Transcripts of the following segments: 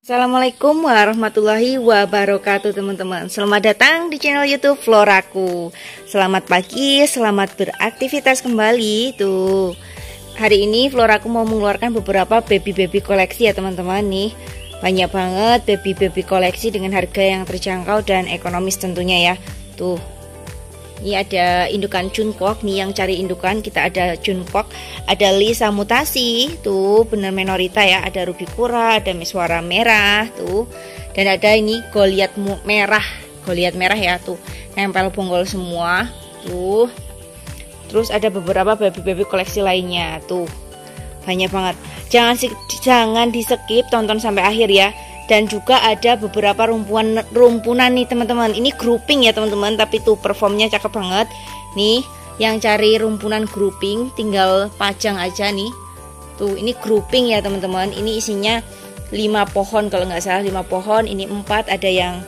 Assalamualaikum warahmatullahi wabarakatuh teman-teman. Selamat datang di channel YouTube Floraku. Selamat pagi, selamat beraktivitas kembali. Tuh, hari ini Floraku mau mengeluarkan beberapa baby koleksi ya teman-teman. Nih, banyak banget baby koleksi dengan harga yang terjangkau dan ekonomis tentunya ya. Tuh, ini ada indukan Junpok nih, yang cari indukan kita ada Junpok, ada Lisa mutasi, tuh bener menorita ya, ada Ruby Kura, ada Meswara merah tuh, dan ada ini Goliath merah ya tuh, nempel bonggol semua tuh. Terus ada beberapa baby koleksi lainnya tuh, banyak banget. Jangan di skip, tonton sampai akhir ya. Dan juga ada beberapa rumpunan nih teman-teman. Ini grouping ya teman-teman, tapi tuh performnya cakep banget. Nih, yang cari rumpunan grouping tinggal pajang aja nih. Tuh, ini grouping ya teman-teman. Ini isinya 5 pohon kalau nggak salah, 5 pohon. Ini 4, ada yang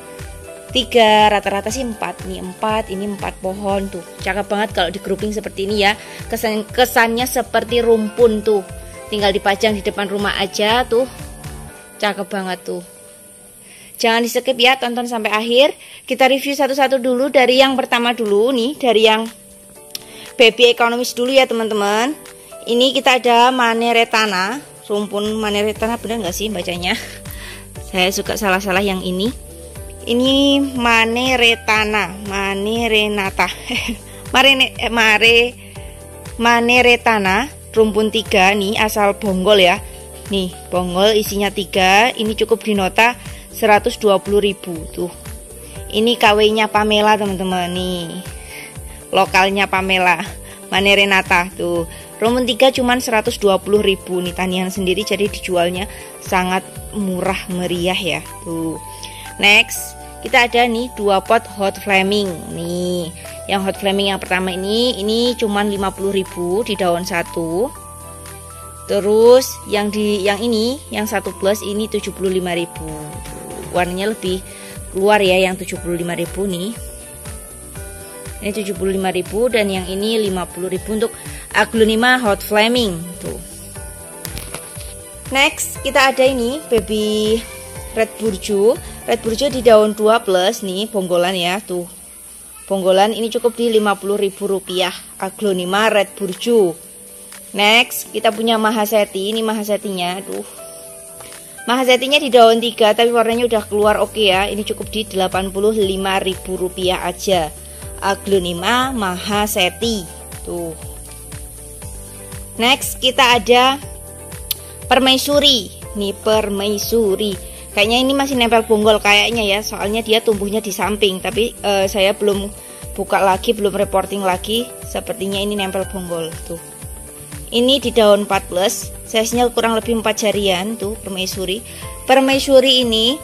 3, rata-rata sih 4. Ini 4, ini 4 pohon tuh. Cakep banget kalau di grouping seperti ini ya. Kesannya seperti rumpun tuh. Tinggal dipajang di depan rumah aja tuh. Cakep banget tuh. Jangan di skip ya, tonton sampai akhir. Kita review satu-satu dulu. Dari yang pertama dulu nih, dari yang baby ekonomis dulu ya teman-teman. Ini kita ada Maneretana, rumpun Maneretana, bener nggak sih bacanya? Saya suka salah-salah yang ini. Ini Maneretana, Manerenata, Maneretana, rumpun 3 nih, asal Bonggol ya. Nih, bonggol isinya 3, ini cukup di nota 120.000 tuh. Ini KW-nya Pamela teman-teman nih. Lokalnya Pamela, Manerenata tuh. Rumpun 3 cuman 120.000 nih, tanian sendiri, jadi dijualnya sangat murah meriah ya tuh. Next, kita ada nih 2 pot Hot Flaming. Nih, yang Hot Flaming yang pertama ini cuman 50.000 di daun 1. Terus yang ini yang 1 plus ini 75.000. Warnanya lebih keluar ya yang 75.000 nih. Ini 75.000 dan yang ini 50.000 untuk Aglonema Hot Flaming tuh. Next, kita ada ini baby Red Burju. Red Burju di daun 2 plus nih, bonggolan ya tuh. Bonggolan ini cukup di Rp50.000 Aglonema Red Burju. Next, kita punya Mahaseti. Ini Mahasetinya, aduh. Mahasetinya di daun 3, tapi warnanya udah keluar oke ya. Ini cukup di Rp85.000 aja. Aglonema Mahaseti. Tuh. Next, kita ada Permaisuri. Nih, Permaisuri. Kayaknya ini masih nempel bonggol kayaknya ya. Soalnya dia tumbuhnya di samping, tapi saya belum buka lagi, belum reporting lagi. Sepertinya ini nempel bonggol tuh. Ini di daun 4 plus, size-nya kurang lebih 4 jarian tuh Permaisuri. Permaisuri ini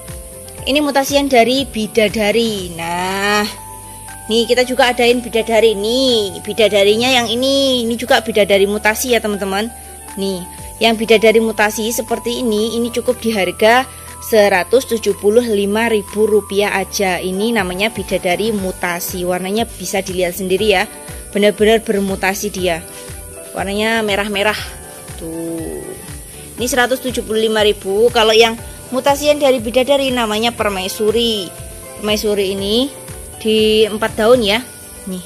mutasian dari bidadari. Nah, nih kita juga adain bidadari nih. Bidadarinya yang ini juga bidadari mutasi ya teman-teman. Nih, yang bidadari mutasi seperti ini cukup di harga Rp175.000 aja. Ini namanya bidadari mutasi. Warnanya bisa dilihat sendiri ya. Benar-benar bermutasi dia. Warnanya merah-merah tuh. Ini 175.000. Kalau yang mutasian dari bidadari namanya Permaisuri. Permaisuri ini di 4 daun ya. Nih.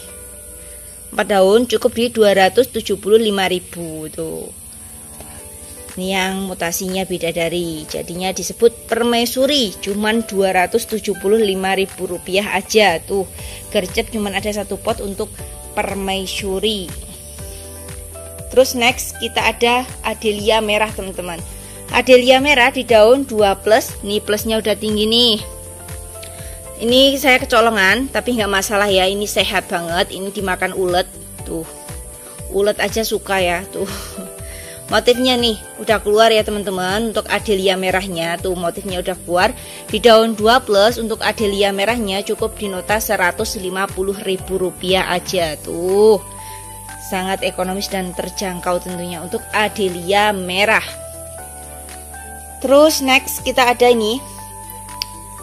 4 daun cukup di 275.000 tuh. Ini yang mutasinya bidadari. Jadinya disebut Permaisuri. Cuman Rp275.000 aja tuh. Gercep cuman ada 1 pot untuk Permaisuri. Terus next kita ada Adelia merah teman-teman. Adelia merah di daun 2 plus. Nih plusnya udah tinggi nih. Ini saya kecolongan, tapi nggak masalah ya. Ini sehat banget. Ini dimakan ulet tuh. Ulet aja suka ya tuh. Motifnya nih udah keluar ya teman-teman. Untuk Adelia merahnya tuh motifnya udah keluar. Di daun 2 plus untuk Adelia merahnya cukup di nota Rp150.000 aja tuh. Sangat ekonomis dan terjangkau tentunya untuk Adelia merah. Terus next kita ada ini.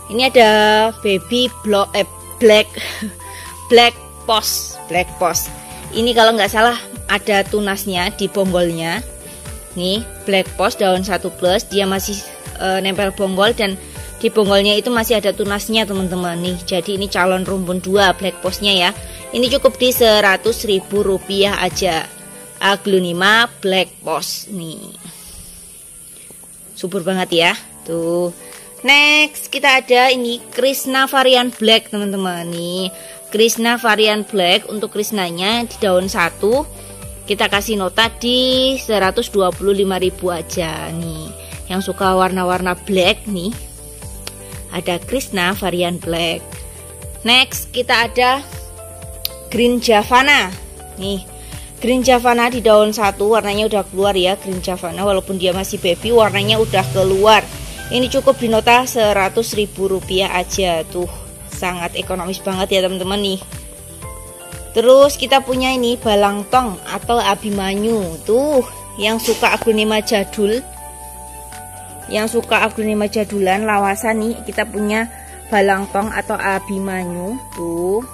Ini ada baby black post. Ini kalau nggak salah ada tunasnya di bonggolnya. Nih, black post daun 1 plus, dia masih nempel bonggol, dan di bonggolnya itu masih ada tunasnya teman-teman nih. Jadi ini calon rumpun 2 black postnya ya. Ini cukup di Rp100.000 aja. Aglonema black post nih. Subur banget ya. Tuh. Next kita ada ini Krishna varian black teman-teman nih. Krishna varian black, untuk Krishnanya di daun 1 kita kasih nota di Rp125.000 aja nih. Yang suka warna-warna black nih, ada Krishna varian black. Next kita ada Green Javana nih. Green Javana di daun 1 warnanya udah keluar ya. Green Javana walaupun dia masih baby, warnanya udah keluar. Ini cukup di nota Rp100.000 aja tuh. Sangat ekonomis banget ya teman-teman nih. Terus kita punya ini Balangtong atau Abimanyu tuh, yang suka aglonema jadul, yang suka aglonema jadulan lawasan nih, kita punya Balangtong atau Abimanyu tuh.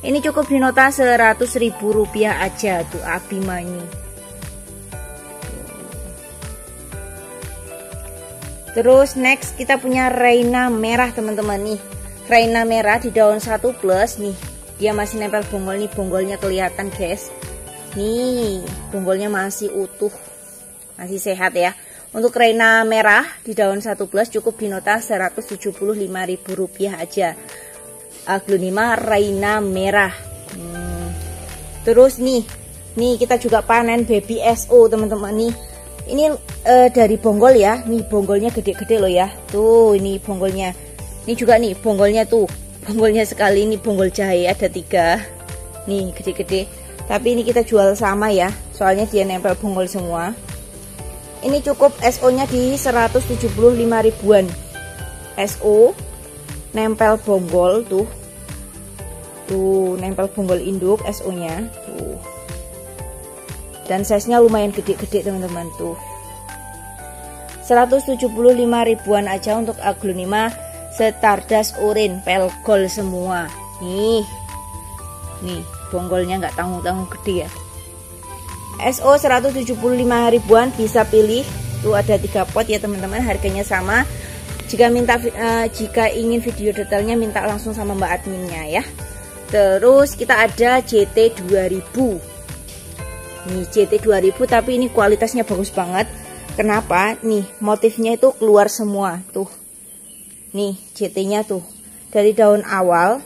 Ini cukup di nota Rp100.000 aja tuh Abimanyu. Terus next kita punya Reina merah teman-teman nih. Reina merah di daun 1 plus nih. Dia masih nempel bonggol nih, bonggolnya kelihatan guys. Nih, bonggolnya masih utuh. Masih sehat ya. Untuk Reina merah di daun 1 plus cukup di nota Rp175.000 aja. Aglonema Reina merah. Terus nih kita juga panen baby SO teman-teman nih. Ini dari bonggol ya. Nih bonggolnya gede-gede loh ya. Tuh ini bonggolnya. Ini juga nih bonggolnya tuh. Bonggolnya sekali, ini bonggol jahe ada 3. Nih gede-gede. Tapi ini kita jual sama ya. Soalnya dia nempel bonggol semua. Ini cukup SO-nya di Rp175.000-an. SO nempel bonggol tuh. Tuh nempel bonggol induk SO-nya tuh. Dan size-nya lumayan gede-gede teman-teman tuh. Rp175.000-an aja untuk aglonema Stardust Orange pelgol semua. Nih bonggolnya nggak tanggung-tanggung gede ya. SO Rp175.000-an, bisa pilih. Tuh ada 3 pot ya teman-teman, harganya sama. Jika ingin video detailnya minta langsung sama Mbak adminnya ya. Terus kita ada JT 2000. Nih JT 2000 tapi ini kualitasnya bagus banget. Kenapa? Nih motifnya itu keluar semua tuh. Nih JT-nya tuh dari daun awal,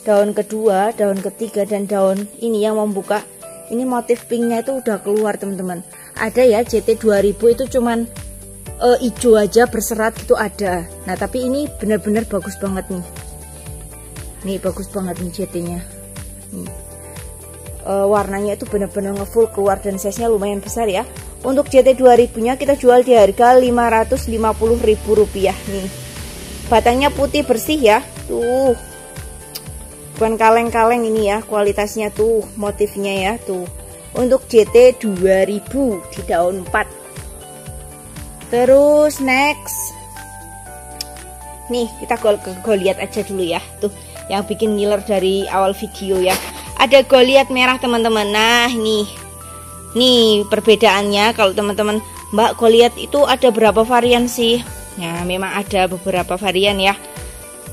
daun kedua, daun ketiga, dan daun ini yang membuka. Ini motif pinknya itu udah keluar teman-teman. Ada ya JT 2000 itu cuman hijau aja berserat gitu ada. Nah tapi ini benar-benar bagus banget nih. Nih bagus banget nih JT-nya. Warnanya itu benar-benar ngefull keluar dan size-nya lumayan besar ya. Untuk JT 2000-nya kita jual di harga Rp550.000 nih. Batangnya putih bersih ya. Tuh. Bukan kaleng-kaleng ini ya, kualitasnya tuh, motifnya ya tuh. Untuk JT 2000 di daun 4. Terus next. Nih, kita lihat aja dulu ya. Tuh, yang bikin ngiler dari awal video ya. Ada Goliath merah teman-teman. Nah nih perbedaannya. Kalau teman-teman, Mbak, Goliath itu ada berapa varian sih? Nah memang ada beberapa varian ya.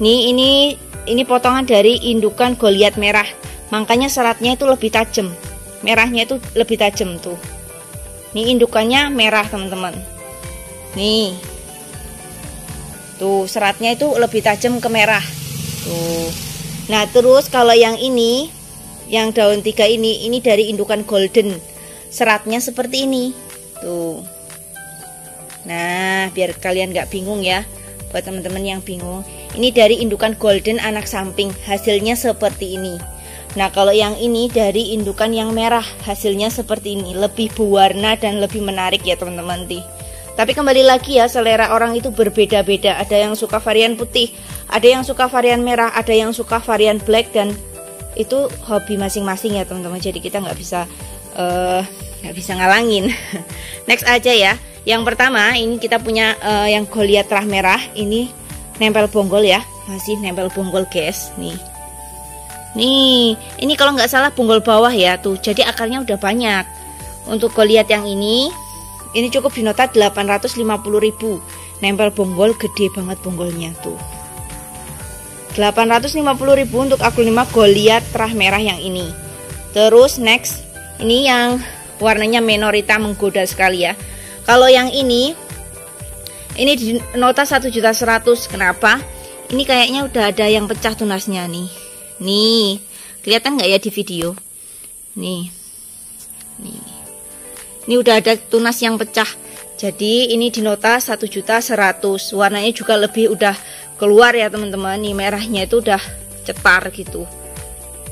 Nih ini potongan dari indukan Goliath merah. Makanya seratnya itu lebih tajam. Merahnya itu lebih tajam tuh. Nih indukannya merah teman-teman. Nih tuh seratnya itu lebih tajam ke merah tuh. Nah terus kalau yang ini, yang daun 3 ini dari indukan golden, seratnya seperti ini tuh. Nah biar kalian nggak bingung ya, buat teman-teman yang bingung, ini dari indukan golden anak samping, hasilnya seperti ini. Nah kalau yang ini dari indukan yang merah, hasilnya seperti ini, lebih berwarna dan lebih menarik ya teman-teman. Tapi kembali lagi ya, selera orang itu berbeda-beda. Ada yang suka varian putih, ada yang suka varian merah, ada yang suka varian black, dan itu hobi masing-masing ya teman-teman. Jadi kita nggak bisa ngalangin. Next aja ya. Yang pertama ini kita punya yang Goliath terah merah. Ini nempel bonggol ya, masih nempel bonggol guys. Nih ini kalau nggak salah bonggol bawah ya tuh. Jadi akarnya udah banyak. Untuk Goliath yang ini Ini cukup di nota 850.000. Nempel bonggol, gede banget bonggolnya tuh. 850.000 untuk aglonema Goliath terah merah yang ini. Terus next, ini yang warnanya menorita menggoda sekali ya. Kalau yang ini di nota 1.100.000. Kenapa? Ini kayaknya udah ada yang pecah tunasnya nih. Nih, kelihatan nggak ya di video? Nih. Ini udah ada tunas yang pecah. Jadi ini di nota 1.100.000. Warnanya juga lebih udah keluar ya teman-teman. Nih merahnya itu udah cetar gitu.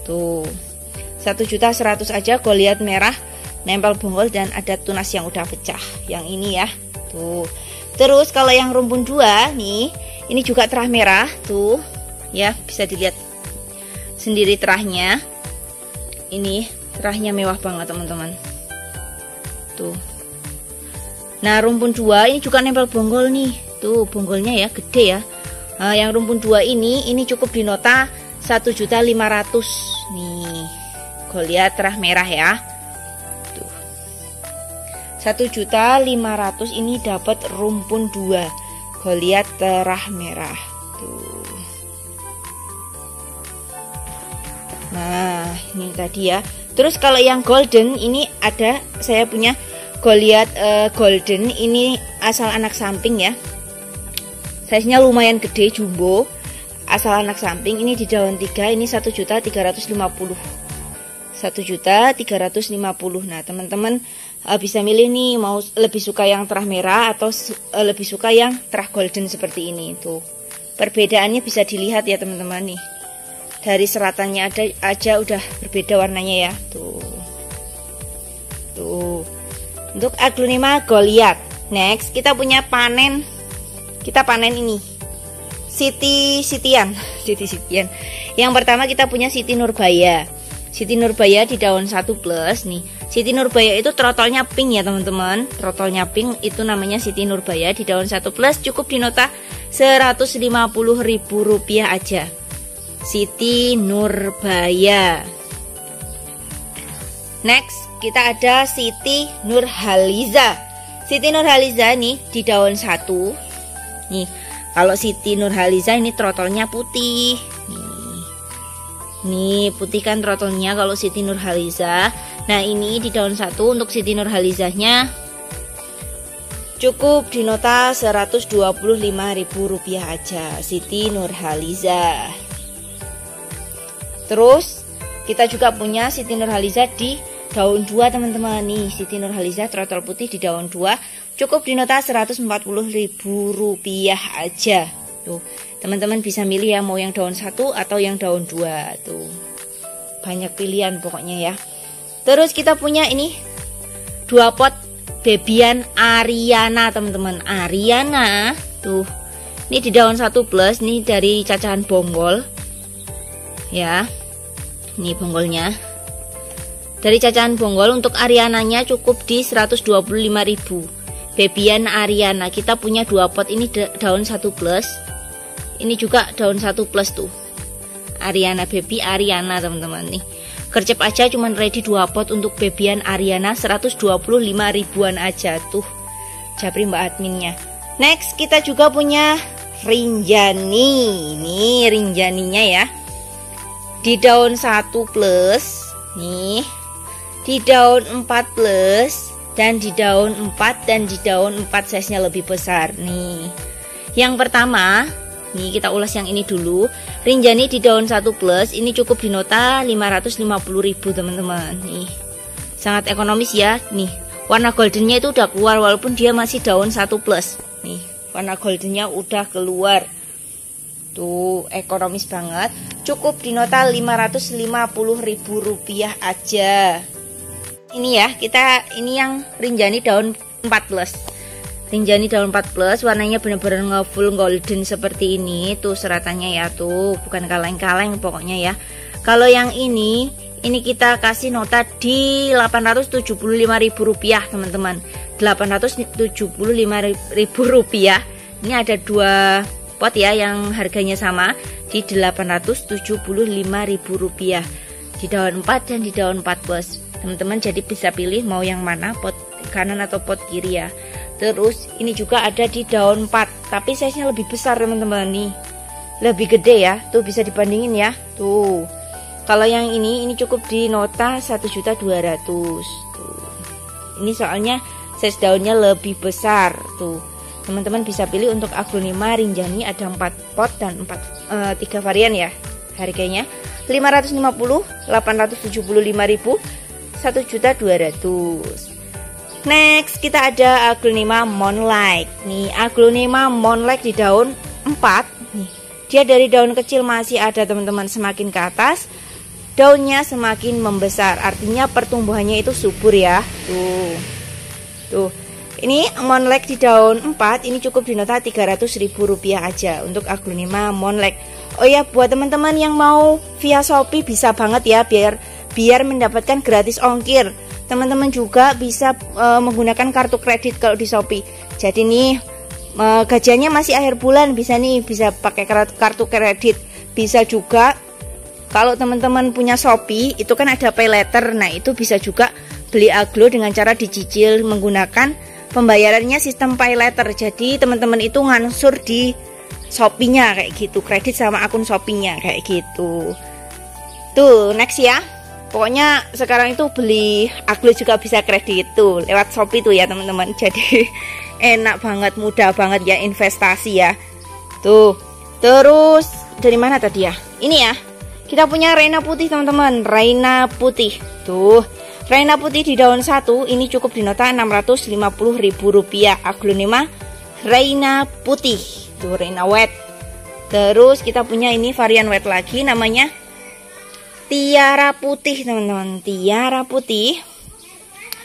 Tuh. 1.100.000 aja Goliath merah, nempel bonggol dan ada tunas yang udah pecah. Yang ini ya. Tuh. Terus kalau yang rumpun 2 nih, ini juga terah merah tuh. Ya, bisa dilihat sendiri terahnya. Ini terahnya mewah banget teman-teman. Tuh. Nah, rumpun 2 ini juga nempel bonggol nih. Tuh, bonggolnya ya gede ya. Nah, yang rumpun 2 ini cukup di nota 1.500.000. Nih. Goliath terah merah ya. Tuh. 1.500.000 ini dapat rumpun 2 Goliath terah merah. Tuh. Nah, ini tadi ya. Terus kalau yang golden ini ada, saya punya Goliath golden, ini asal anak samping ya. Size-nya lumayan gede, jumbo. Asal anak samping ini di daun 3, ini 1.350.000. 1.350.000. Nah, teman-teman bisa milih nih mau lebih suka yang terah merah atau lebih suka yang terah golden seperti ini. Tuh. Perbedaannya bisa dilihat ya teman-teman nih. Dari seratannya aja udah berbeda warnanya ya. Tuh. Tuh. Untuk aglonema Goliath. Next, kita punya panen. Kita panen ini. Siti-sitian. Yang pertama kita punya Siti Nurbaya. Siti Nurbaya di daun 1+ nih. Siti Nurbaya itu trotolnya pink ya teman-teman. Trotolnya pink itu namanya Siti Nurbaya di daun 1+ cukup di nota 150.000 rupiah aja. Siti Nurbaya. Next, kita ada Siti Nurhaliza. Siti Nurhaliza nih di daun 1. Nih, kalau Siti Nurhaliza ini trotolnya putih. Nih, putih kan trotolnya kalau Siti Nurhaliza. Nah, ini di daun 1 untuk Siti Nurhalizanya cukup di nota 125.000 rupiah aja. Siti Nurhaliza. Terus, kita juga punya Siti Nurhaliza di daun 2 teman-teman. Nih, Siti Nurhaliza trotol putih di daun 2 cukup di nota 140.000 rupiah aja. Tuh, teman-teman bisa milih ya mau yang daun 1 atau yang daun 2. Tuh. Banyak pilihan pokoknya ya. Terus kita punya ini 2 pot bebian Ariana teman-teman. Ariana tuh. Ini di daun 1+ nih dari cacahan bonggol. Ya. Ini bonggolnya. Dari cacahan bonggol untuk Ariananya cukup di 125.000. Bebian Ariana kita punya 2 pot, ini daun 1+. Ini juga daun 1+ tuh. Ariana baby Ariana teman-teman nih. Gercep aja cuman ready 2 pot untuk bebian Ariana 125.000-an aja tuh. Japri Mbak adminnya. Next kita juga punya Rinjani. Nih Rinjaninya ya. Di daun 1+ nih. Di daun 4+ dan di daun 4 dan di daun 4 size-nya lebih besar nih. Yang pertama, nih kita ulas yang ini dulu. Rinjani di daun 1+ ini cukup di nota 550.000 teman-teman. Nih. Sangat ekonomis ya. Nih, warna goldennya itu udah keluar walaupun dia masih daun 1+. Nih, warna goldennya udah keluar. Tuh, ekonomis banget. Cukup di nota 550.000 rupiah aja. Ini ya, ini yang Rinjani daun 14. Rinjani daun 14 warnanya benar-benar nge-full golden seperti ini. Tuh seratannya ya tuh, bukan kaleng-kaleng pokoknya ya. Kalau yang ini kita kasih nota di 875.000 rupiah teman-teman. 875.000 rupiah. Ini ada 2 pot ya yang harganya sama di 875.000 rupiah. Di daun 4 dan di daun 14. Teman-teman jadi bisa pilih mau yang mana pot kanan atau pot kiri ya. Terus ini juga ada di daun 4, tapi size-nya lebih besar teman-teman nih. Lebih gede ya. Tuh bisa dibandingin ya. Tuh. Kalau yang ini cukup di nota 1.200.000. Tuh. Ini soalnya size daunnya lebih besar tuh. Teman-teman bisa pilih untuk aglonema rinjani, ada 4 pot dan 3 varian ya. Harganya 550, 875.000, 1.200.000. Next kita ada aglonema Moonlight. Nih aglonema Moonlight di daun 4 nih. Dia dari daun kecil masih ada teman-teman, semakin ke atas daunnya semakin membesar, artinya pertumbuhannya itu subur ya. Tuh. Ini Moonlight di daun 4 ini cukup di nota Rp300.000 aja untuk aglonema Moonlight. Oh ya, buat teman-teman yang mau via Shopee bisa banget ya, biar mendapatkan gratis ongkir. Teman-teman juga bisa menggunakan kartu kredit kalau di Shopee. Jadi nih gajiannya masih akhir bulan, bisa pakai kartu kredit. Bisa juga kalau teman-teman punya Shopee itu kan ada pay letter. Nah itu bisa juga beli aglo dengan cara dicicil menggunakan pembayarannya sistem pay letter. Jadi teman-teman itu ngansur di Shopee-nya kayak gitu, kredit sama akun Shopee-nya kayak gitu. Tuh next ya. Pokoknya sekarang itu beli aglo juga bisa kredit tuh lewat Shopee tuh ya teman-teman. Jadi enak banget, mudah banget ya investasi ya. Tuh. Terus dari mana tadi ya? Ini ya. Kita punya Reina putih teman-teman, Reina putih. Tuh. Reina putih di daun 1 ini cukup di nota Rp650.000. Aglonema Reina putih. Tuh Reina wet. Terus kita punya ini varian wet lagi namanya Tiara putih teman-teman, Tiara putih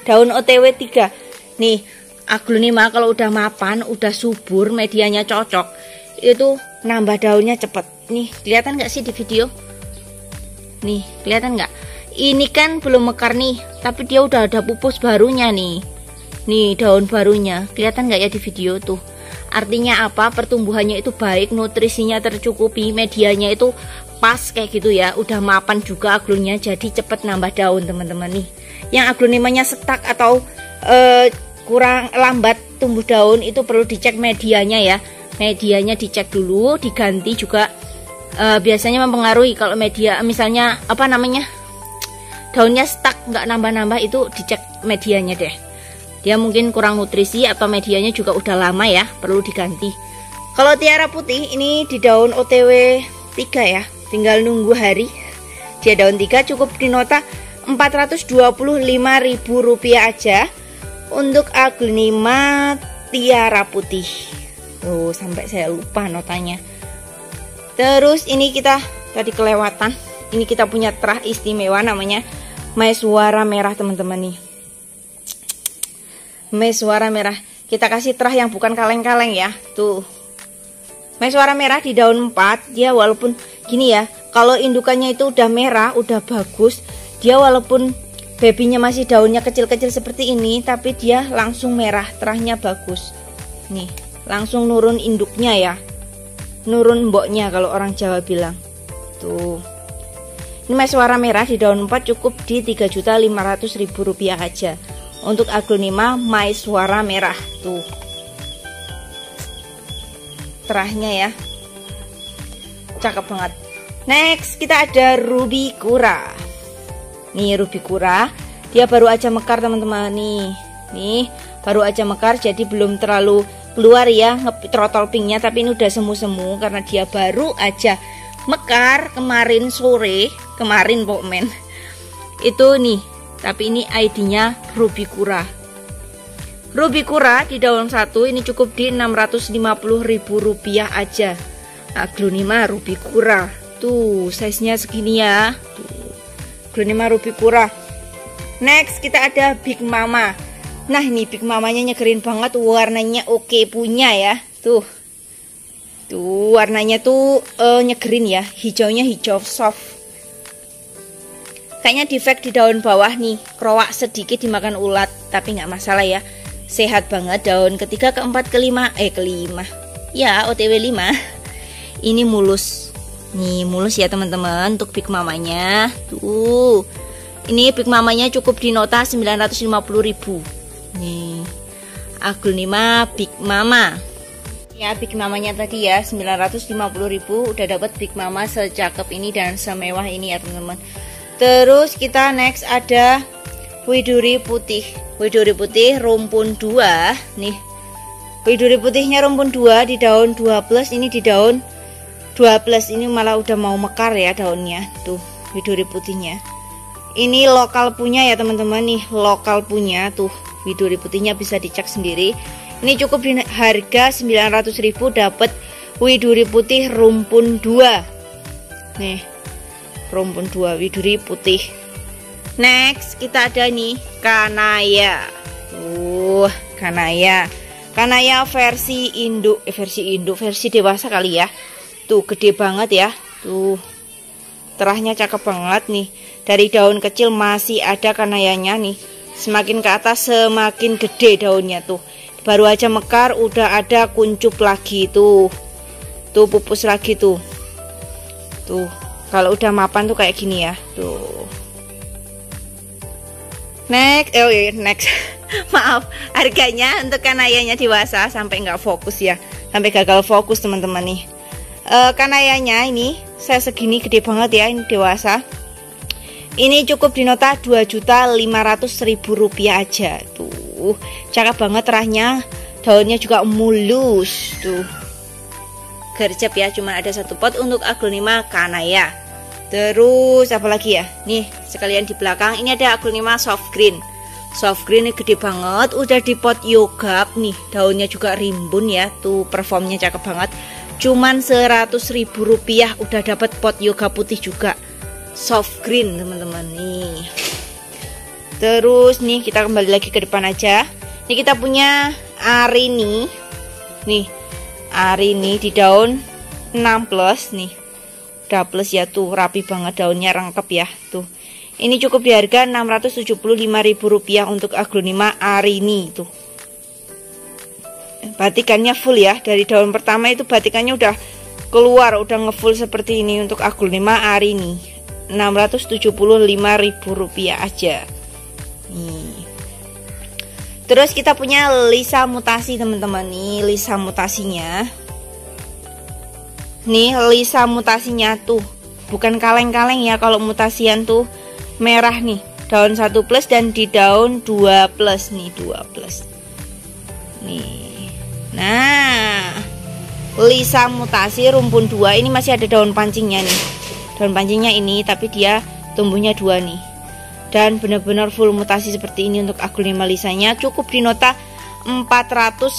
daun OTW 3. Nih aglonema kalau udah mapan, udah subur, medianya cocok, itu nambah daunnya cepet. Nih kelihatan nggak sih di video? Nih kelihatan nggak? Ini kan belum mekar nih, tapi dia udah ada pupus barunya nih. Nih daun barunya, kelihatan nggak ya di video tuh? Artinya apa? Pertumbuhannya itu baik, nutrisinya tercukupi, medianya itu pas kayak gitu ya. Udah mapan juga aglonya, jadi cepet nambah daun teman-teman nih. Yang aglonemanya setak atau kurang lambat tumbuh daun itu perlu dicek medianya ya. Medianya dicek dulu, diganti juga. Biasanya mempengaruhi kalau media misalnya daunnya stuck nggak nambah-nambah, itu dicek medianya deh. Dia mungkin kurang nutrisi atau medianya juga udah lama ya, perlu diganti. Kalau Tiara putih ini di daun OTW 3 ya, tinggal nunggu hari. Dia daun 3 cukup di nota Rp425.000 aja untuk aglonema Tiara putih. Tuh sampai saya lupa notanya. Terus ini kita tadi kelewatan. Ini kita punya terah istimewa namanya Maiswara merah teman-teman nih. Maiswara merah. Kita kasih terah yang bukan kaleng-kaleng ya. Tuh. Maiswara merah di daun 4. Dia walaupun gini ya, kalau indukannya itu udah merah, udah bagus, dia walaupun babynya masih daunnya kecil-kecil seperti ini, tapi dia langsung merah, terahnya bagus. Nih, langsung nurun induknya ya. Nurun mboknya kalau orang Jawa bilang. Tuh. Ini Maiswara merah di daun 4 cukup di Rp3.500.000 aja. Untuk aglonema Maiswara merah. Tuh. Terahnya ya. Cakep banget. Next kita ada Ruby Kura. Nih Ruby Kura, dia baru aja mekar teman-teman nih. Nih baru aja mekar, jadi belum terlalu keluar ya trotol pinknya, tapi ini udah semu-semu karena dia baru aja mekar kemarin sore, kemarin pokoknya. Itu nih, tapi ini ID-nya Ruby Kura. Ruby Kura di daun 1 ini cukup di Rp650.000 aja. Aglonema Ruby Kura. Tuh, size-nya segini ya. Tuh. Aglonema Ruby Kura. Next kita ada Big Mama. Nah, ini Big Mamanya nyegerin banget, warnanya oke punya ya. Tuh. Tuh, warnanya tuh nyegerin ya. Hijaunya hijau soft. Kayaknya defect di daun bawah nih, krowak sedikit dimakan ulat, tapi nggak masalah ya. Sehat banget. Daun ketiga, keempat, kelima. Ya, OTW 5. Ini mulus. Nih, mulus ya teman-teman untuk Big Mamanya. Tuh. Ini Big Mamanya cukup di nota Rp950.000. Nih, aglonema Big Mama. Ya, Big Mamanya tadi ya 950.000 udah dapat Big Mama secakep ini dan semewah ini ya teman-teman. Terus kita next ada widuri putih. Widuri putih rumpun 2 nih. Widuri putihnya rumpun 2 di daun 12, ini di daun 12, ini malah udah mau mekar ya daunnya. Tuh, widuri putihnya. Ini lokal punya ya teman-teman nih, lokal punya tuh. Widuri putihnya bisa dicek sendiri. Ini cukup di harga 900.000 dapat widuri putih rumpun 2. Nih, rumpun 2 widuri putih. Next kita ada nih kanaya. Kanaya. Kanaya versi induk, versi dewasa kali ya. Tuh gede banget ya. Tuh. Terahnya cakep banget nih. Dari daun kecil masih ada kanayanya nih. Semakin ke atas semakin gede daunnya tuh. Baru aja mekar udah ada kuncup lagi tuh. Tuh pupus lagi tuh. Tuh, kalau udah mapan tuh kayak gini ya. Tuh. Next. Maaf, harganya untuk kanayanya dewasa sampai nggak fokus ya. Sampai gagal fokus teman-teman nih. Kanayanya ini saya segini gede banget ya, ini dewasa. Ini cukup di nota 2.500.000 rupiah aja. Tuh, cakep banget terahnya. Daunnya juga mulus. Tuh, gercep ya. Cuma ada satu pot untuk aglonema kanaya. Terus apa lagi ya? Nih, sekalian di belakang ini ada aglonema soft green. Soft green ini gede banget. Udah di pot yogap nih. Daunnya juga rimbun ya. Tuh, performnya cakep banget. Cuman 100.000 rupiah udah dapat pot yoga putih juga. Soft green teman-teman nih. Terus nih kita kembali lagi ke depan aja. Ini kita punya arini. Nih, arini di daun 6 plus nih. Udah plus ya tuh, rapi banget daunnya, rangkep ya tuh. Ini cukup di harga 675.000 rupiah untuk aglonema arini tuh. Batikannya full ya. Dari daun pertama itu batikannya udah keluar, udah ngefull seperti ini untuk aglonema arini. 675.000 rupiah aja. Nih. Terus kita punya lisa mutasi teman-teman nih, lisa mutasinya. Nih lisa mutasinya tuh, bukan kaleng-kaleng ya kalau mutasian tuh merah nih. Daun 1 plus dan di daun 2 plus nih, 2 plus. Nih. Nah, lisa mutasi rumpun 2 ini masih ada daun pancingnya nih. Daun pancingnya ini tapi dia tumbuhnya 2 nih. Dan benar-benar full mutasi seperti ini untuk aglonema lisanya. Cukup di nota 450.000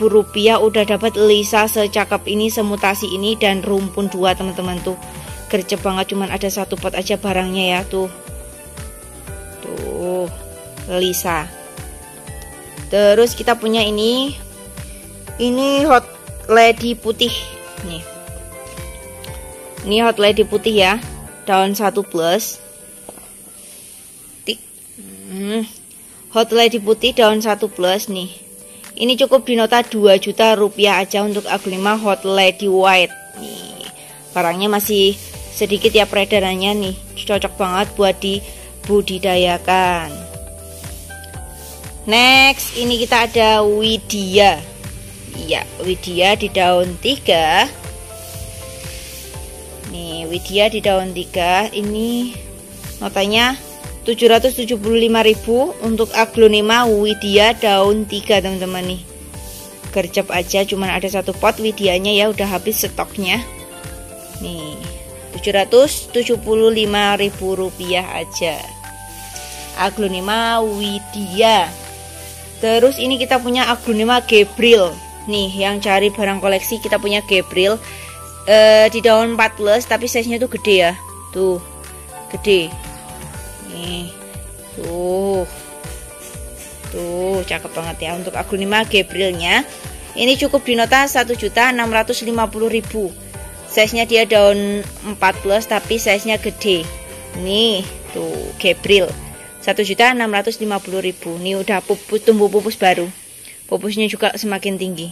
rupiah udah dapat lisa secakep ini, semutasi ini dan rumpun 2 teman-teman tuh. Gercep banget, cuman ada satu pot aja barangnya ya tuh. Tuh, lisa. Terus kita punya ini hot lady putih nih. Ini hot lady putih ya, daun 1 plus. Hot lady putih daun 1 plus nih. Ini cukup di nota 2 juta rupiah aja untuk aglonema hot lady white nih. Barangnya masih sedikit ya peredarannya nih. Cocok banget buat dibudidayakan. Next, ini kita ada widia. Iya, widia di daun 3. Nih, widia di daun 3 ini notanya 775.000 untuk aglonema widia daun 3 teman-teman nih. Gercep aja, cuman ada satu pot widianya ya, udah habis stoknya. Nih, 775.000 rupiah aja. Aglonema widia. Terus ini kita punya aglonema Gabriel. Nih, yang cari barang koleksi kita punya Gabriel. Di daun 14 tapi size-nya tuh gede ya. Tuh. Gede. Nih. Tuh. Tuh, cakep banget ya untuk aglonema Gabrielnya. Ini cukup di nota 1.650.000. Size-nya dia daun 14 tapi size-nya gede. Nih, tuh Gabriel. 1.650.000. Nih udah tumbuh pupus baru. Pupusnya juga semakin tinggi.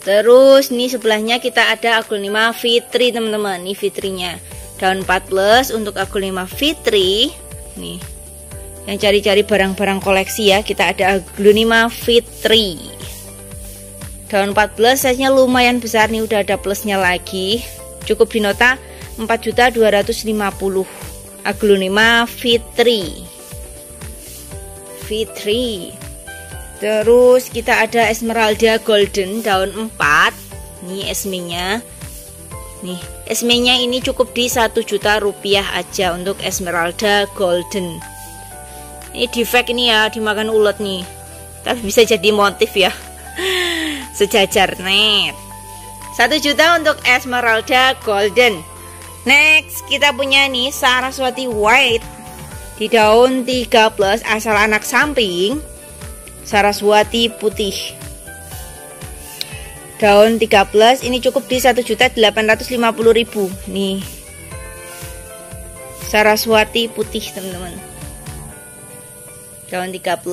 Terus nih sebelahnya kita ada aglonema Fitri teman-teman. Nih Fitrinya daun 14 untuk aglonema Fitri. Nih Yang cari-cari barang-barang koleksi ya, kita ada Aglonema Fitri. Daun 14 size-nya lumayan besar nih, udah ada plusnya lagi. Cukup di nota 4.250.000. Aglonema Fitri. Terus kita ada Esmeralda Golden daun 4. Nih esmenya. Nih, esmenya ini cukup di 1 juta rupiah aja untuk Esmeralda Golden. Ini defect ini ya, dimakan ulet nih. Tapi bisa jadi motif ya. Sejajar net. 1 juta untuk Esmeralda Golden. Next, kita punya nih Saraswati White di daun 13 asal anak samping. Saraswati putih. Daun 13 ini cukup di 1.850.000. Nih. Saraswati putih, teman-teman. Daun 13,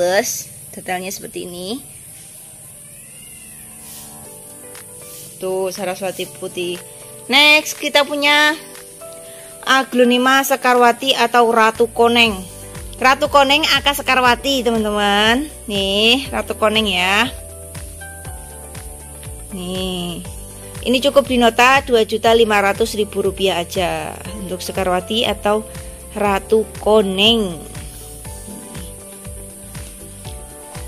detailnya seperti ini. Tuh, Saraswati putih. Next, kita punya Aglonema Sekarwati atau Ratu Koneng. Ratu Koneng aka Sekarwati, teman-teman. Nih, Ratu Koneng ya. Nih. Ini cukup di nota 2.500.000 rupiah aja untuk Sekarwati atau Ratu Koneng.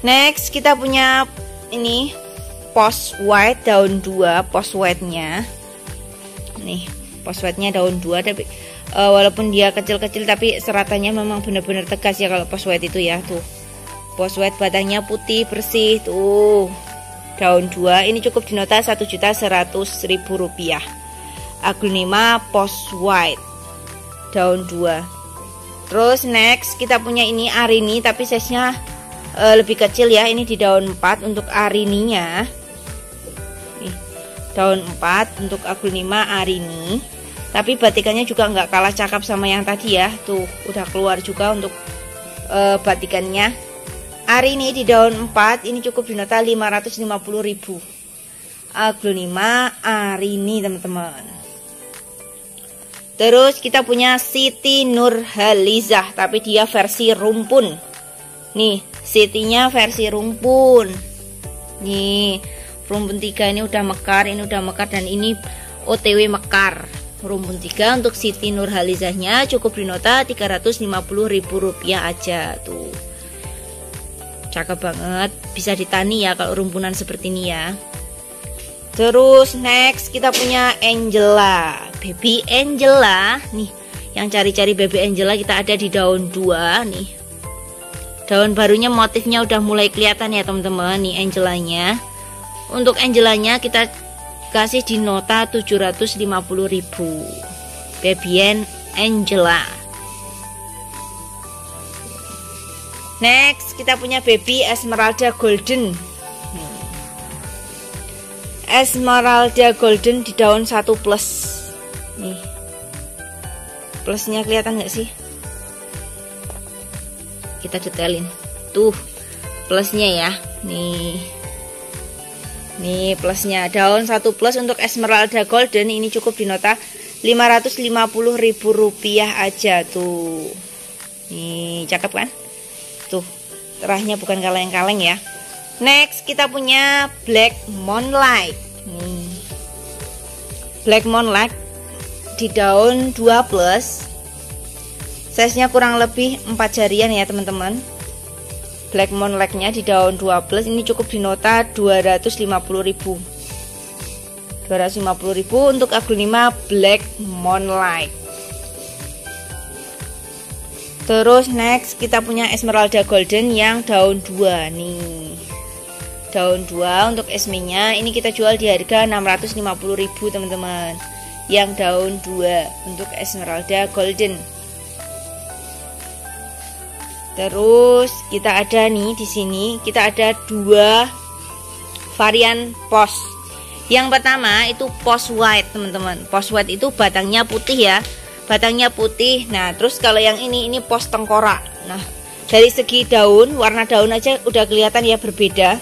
Next, kita punya ini Post White daun 2, Post White-nya. Nih, Post White-nya daun 2 tapi walaupun dia kecil-kecil tapi seratannya memang benar-benar tegas ya kalau Post White itu ya. Tuh. Post White batangnya putih bersih tuh. Daun 2 ini cukup di nota 1.100.000 rupiah. Aglonema Post White daun 2. Terus next kita punya ini Arini tapi size-nya lebih kecil ya. Ini di daun 4 untuk Arininya. Nih, daun 4 untuk Aglonema Arini. Tapi batikannya juga nggak kalah cakep sama yang tadi ya. Tuh udah keluar juga untuk batikannya. Arini di daun 4 ini cukup di nota 550.000. Aglonema Arini, teman-teman. Terus kita punya Siti Nurhalizah tapi dia versi rumpun. Nih, Sitinya versi rumpun. Nih, rumpun 3 ini udah mekar, dan ini OTW mekar. Rumpun 3 untuk Siti Nurhalizahnya cukup di nota 350.000 rupiah aja tuh. Cakep banget, bisa ditani ya kalau rumpunan seperti ini ya. Terus next kita punya Angela, Baby Angela. Nih, yang cari-cari Baby Angela kita ada di daun 2 nih. Daun barunya motifnya udah mulai kelihatan ya teman-teman. Nih Angelanya. Untuk Angelanya kita kasih di nota 750.000. Baby Angela. Next kita punya Baby Esmeralda Golden. Esmeralda Golden di daun 1 plus. Nih. Plusnya kelihatan nggak sih? Kita detailin tuh plusnya ya. Nih plusnya daun 1 plus untuk Esmeralda Golden ini cukup di nota 550.000 rupiah aja tuh. Nih cakep kan tuh, terahnya bukan kaleng-kaleng ya. Next kita punya Black Moonlight. Nih Black Moonlight di daun 2 plus. Size-nya kurang lebih 4 jarian ya teman-teman. Black Moonlight-nya di daun 12 ini cukup di nota 250.000. 250.000 untuk Aglonema Black Moonlight. Terus next kita punya Esmeralda Golden yang daun 2 nih. Daun 2 untuk esmenya ini kita jual di harga 650.000 teman-teman. Yang daun 2 untuk Esmeralda Golden. Terus kita ada nih di sini kita ada 2 varian Post. Yang pertama itu Post White teman-teman. Post White itu batangnya putih ya. Batangnya putih. Nah, terus kalau yang ini Post tengkorak. Nah, dari segi daun, warna daun aja udah kelihatan ya berbeda.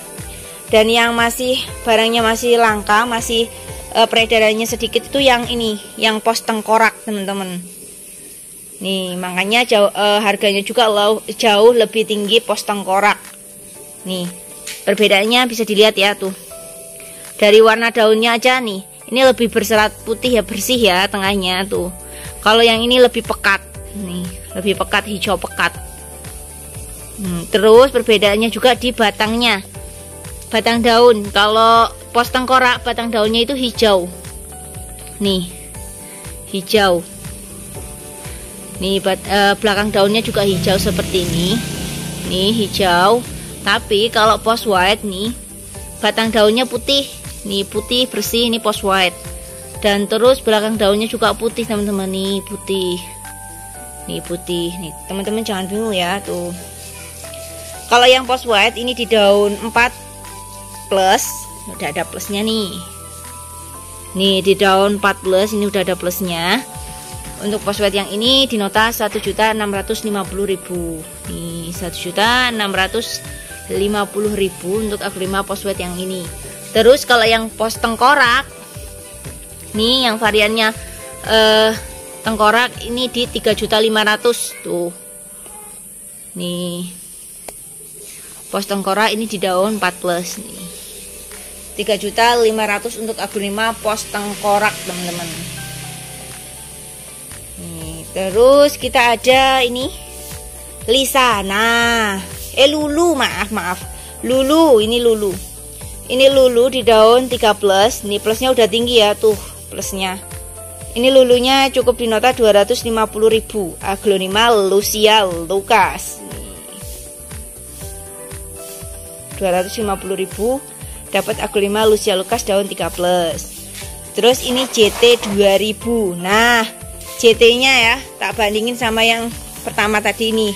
Dan yang masih barangnya masih langka, masih peredarannya sedikit itu yang ini, yang Post tengkorak teman-teman. Nih, makanya harganya juga jauh lebih tinggi pos tengkorak. Nih, perbedaannya bisa dilihat ya tuh. Dari warna daunnya aja nih. Ini lebih berserat putih ya, bersih ya tengahnya tuh. Kalau yang ini lebih pekat. Nih, lebih pekat, hijau pekat. Terus perbedaannya juga di batangnya. Batang daun. Kalau pos tengkorak batang daunnya itu hijau. Nih, hijau. Nih, belakang daunnya juga hijau seperti ini. Nih, hijau. Tapi kalau pos white nih, batang daunnya putih. Nih, putih bersih, ini pos white. Dan terus belakang daunnya juga putih, teman-teman. Nih, putih. Nih, putih. Nih, teman-teman jangan bingung ya, tuh. Kalau yang pos white ini di daun 4 plus, udah ada plusnya nih. Nih, di daun 4 plus ini udah ada plusnya. Untuk pos white yang ini di nota 1.650.000. Nih, 1.650.000 untuk aglonema pos white yang ini. Terus kalau yang pos tengkorak, nih yang variannya tengkorak ini di 3.500.000 tuh. Nih, pos tengkorak ini di daun 4 plus nih. 3.500.000 untuk aglonema pos tengkorak, teman-teman. Nih, terus kita ada ini Lisa. Nah, Lulu, maaf. Lulu, ini Lulu. Ini Lulu di daun 3 plus. Nih plusnya udah tinggi ya tuh, plusnya. Ini lulunya cukup di nota 250.000. Aglonema Lucia Lucas. 250.000 dapat aglonema Lucia Lucas daun 3 plus. Terus ini JT 2000. Nah, JT-nya ya tak bandingin sama yang pertama tadi nih.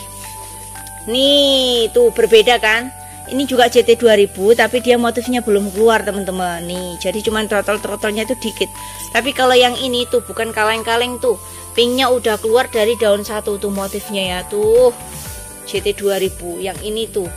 Nih, tuh berbeda kan? Ini juga JT 2000 tapi dia motifnya belum keluar, teman-teman. Nih, jadi cuman trotol-trotolnya itu dikit. Tapi kalau yang ini tuh bukan kaleng-kaleng tuh. Pinknya udah keluar dari daun satu tuh motifnya ya tuh. JT 2000 yang ini tuh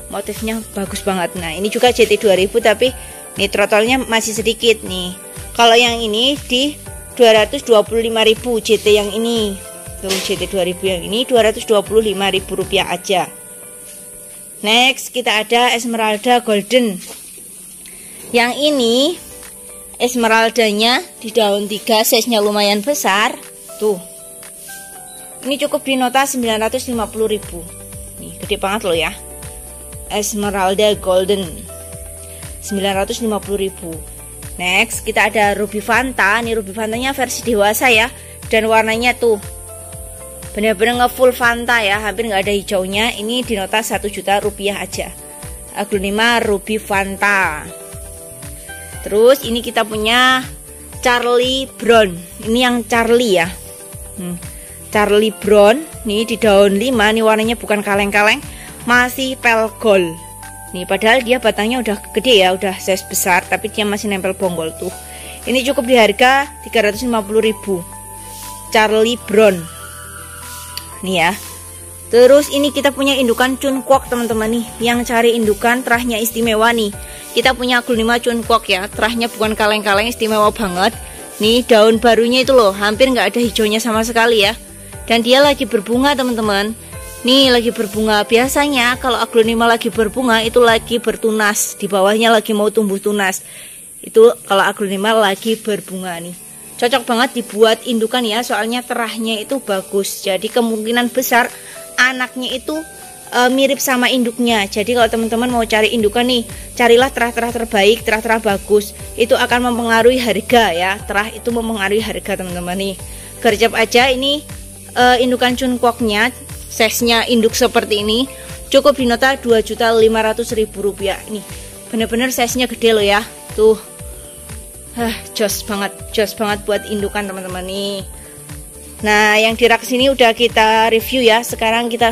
motifnya bagus banget. Nah, ini juga JT 2000 tapi nih trotolnya masih sedikit nih. Kalau yang ini di 225.000 JT yang ini. Tuh JT 2000 yang ini 225.000 rupiah aja. Next kita ada Esmeralda Golden. Yang ini Esmeraldanya di daun 3, size-nya lumayan besar. Tuh. Ini cukup di nota 950.000. Nih, gede banget loh ya. Esmeralda Golden 950.000. Next kita ada Ruby Fanta. Nih Ruby Fantanya versi dewasa ya. Dan warnanya tuh bener-bener ngefull Fanta ya, hampir nggak ada hijaunya. Ini di nota 1 juta rupiah aja. Aglonema Ruby Fanta. Terus ini kita punya Charlie Brown. Ini yang Charlie ya. Charlie Brown. Nih di daun 5. Nih warnanya bukan kaleng-kaleng, masih pel gold. Nih padahal dia batangnya udah gede ya, udah size besar, tapi dia masih nempel bonggol tuh. Ini cukup di harga 350.000. Charlie Brown. Nih ya. Terus ini kita punya indukan Chunkwok, teman-teman nih. Yang cari indukan terahnya istimewa nih. Kita punya aglonema Chunkwok ya. Terahnya bukan kaleng-kaleng, istimewa banget. Nih daun barunya itu loh, hampir nggak ada hijaunya sama sekali ya. Dan dia lagi berbunga, teman-teman. Nih lagi berbunga. Biasanya kalau aglonema lagi berbunga itu lagi bertunas. Di bawahnya lagi mau tumbuh tunas. Itu kalau aglonema lagi berbunga nih. Cocok banget dibuat indukan ya, soalnya terahnya itu bagus. Jadi kemungkinan besar anaknya itu mirip sama induknya. Jadi kalau teman-teman mau cari indukan nih, carilah terah-terah terbaik, terah-terah bagus. Itu akan mempengaruhi harga ya. Terah itu mempengaruhi harga, teman-teman nih. Gercep aja ini indukan Chunkwoknya, size-nya induk seperti ini, cukup di nota 2.500.000 rupiah. Nih bener-bener size-nya gede loh ya. Tuh. Jos banget buat indukan, teman-teman nih. Nah, yang di rak sini udah kita review ya. Sekarang kita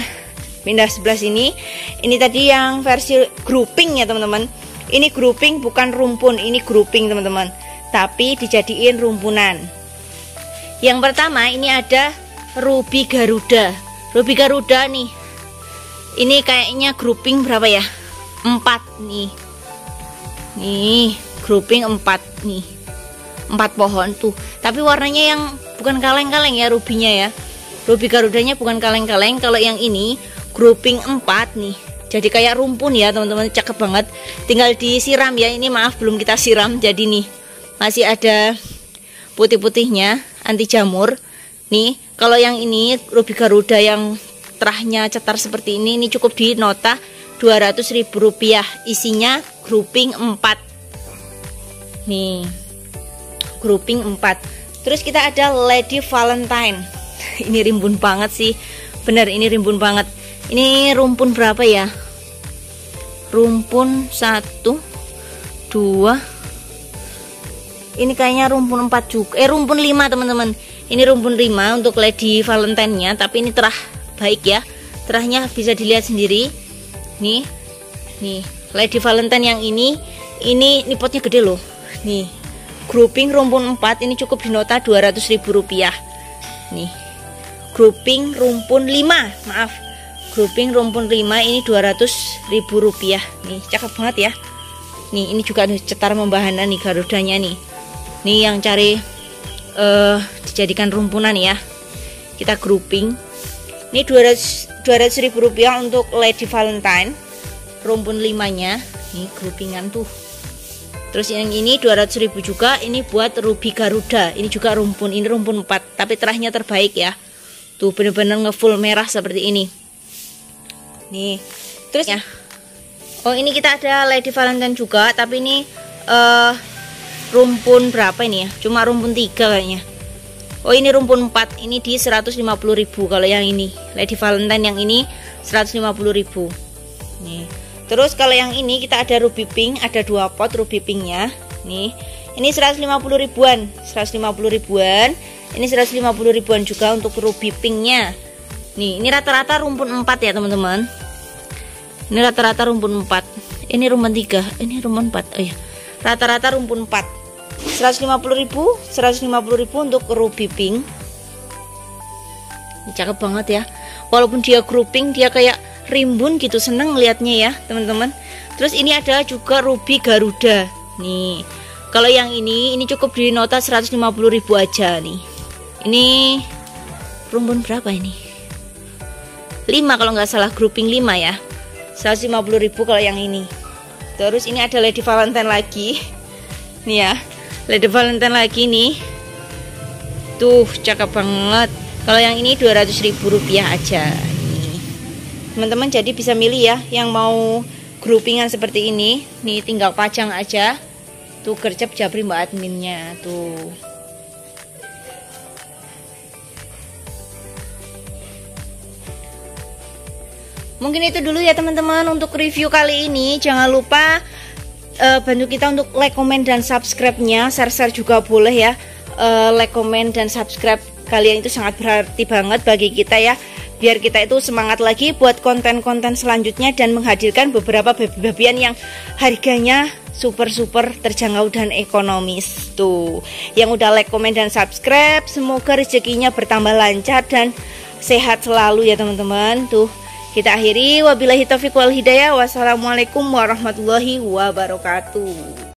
pindah sebelah sini. Ini tadi yang versi grouping ya, teman-teman. Ini grouping bukan rumpun, ini grouping, teman-teman. Tapi dijadiin rumpunan. Yang pertama ini ada Ruby Garuda. Ruby Garuda nih. Ini kayaknya grouping berapa ya? 4 nih. Nih, grouping 4 nih. 4 pohon tuh. Tapi warnanya yang bukan kaleng-kaleng ya rubinya ya. Ruby Garudanya bukan kaleng-kaleng. Kalau yang ini grouping 4 nih. Jadi kayak rumpun ya teman-teman, cakep banget. Tinggal disiram ya. Ini maaf belum kita siram. Jadi nih masih ada putih-putihnya, anti jamur. Nih, kalau yang ini Ruby Garuda yang terahnya cetar seperti ini cukup di nota Rp200.000. Isinya grouping 4. Nih. Grouping 4. Terus kita ada Lady Valentine. Ini rimbun banget sih. Bener, ini rimbun banget. Ini rumpun berapa ya? Rumpun 1 2. Ini kayaknya rumpun 4 juga. Rumpun 5 teman-teman. Ini rumpun 5 untuk Lady Valentine-nya, tapi ini terah baik ya. Terahnya bisa dilihat sendiri. Nih. Nih, Lady Valentine yang ini potnya gede loh. Nih. Grouping rumpun 4 ini cukup di nota Rp200.000. Nih. Grouping rumpun 5, maaf. Grouping rumpun 5 ini Rp200.000. Nih, cakep banget ya. Nih, ini juga cetar membahana nih Garudanya nih. Nih yang cari dijadikan rumpunan ya. Kita grouping. Ini Rp200.000 untuk Lady Valentine. Rumpun 5-nya. Nih groupingan tuh. Terus yang ini Rp200.000 juga. Ini buat Ruby Garuda. Ini juga rumpun. Ini rumpun 4, tapi terahnya terbaik ya. Tuh bener-bener ngefull merah seperti ini. Nih, terus ya. Oh, ini kita ada Lady Valentine juga, tapi ini rumpun berapa ini ya? Cuma rumpun 3 kayaknya. Oh, ini rumpun 4. Ini di Rp150.000 kalau yang ini. Lady Valentine yang ini Rp150.000. Nih. Terus kalau yang ini kita ada Ruby Pink, ada 2 pot Ruby Pinknya. Nih, ini Rp150.000-an. Rp150.000-an. Ini Rp150.000-an juga untuk Ruby Pinknya. Nih, ini rata-rata rumpun 4 ya teman-teman. Ini rata-rata rumpun 4. Ini rumpun 3. Ini rumpun 4. Oh ya. Rata-rata rumpun 4. Rp150.000 untuk Ruby Pink. Ini cakep banget ya. Walaupun dia grouping, dia kayak rimbun gitu, seneng liatnya ya teman-teman. Terus ini ada juga Ruby Garuda. Nih. Kalau yang ini cukup di nota Rp150.000 aja nih. Ini rumpun berapa ini? 5 kalau nggak salah, grouping 5 ya. Rp150.000 kalau yang ini. Terus ini ada Lady Valentine lagi. Nih ya, Lady Valentine lagi nih. Tuh, cakep banget. Kalau yang ini Rp200.000 aja. Nih. Teman-teman jadi bisa milih ya yang mau groupingan seperti ini. Nih tinggal pajang aja. Tuh gercep japri mbak adminnya. Tuh. Mungkin itu dulu ya teman-teman untuk review kali ini. Jangan lupa bantu kita untuk like, komen, dan subscribe-nya. Share-share juga boleh ya. Like, komen, dan subscribe kalian itu sangat berarti banget bagi kita ya. Biar kita itu semangat lagi buat konten-konten selanjutnya dan menghadirkan beberapa baby-babyan yang harganya super terjangkau dan ekonomis. Tuh, yang udah like, komen, dan subscribe, semoga rezekinya bertambah lancar dan sehat selalu ya teman-teman. Tuh, kita akhiri, wabillahi taufiq wal hidayah. Wassalamualaikum warahmatullahi wabarakatuh.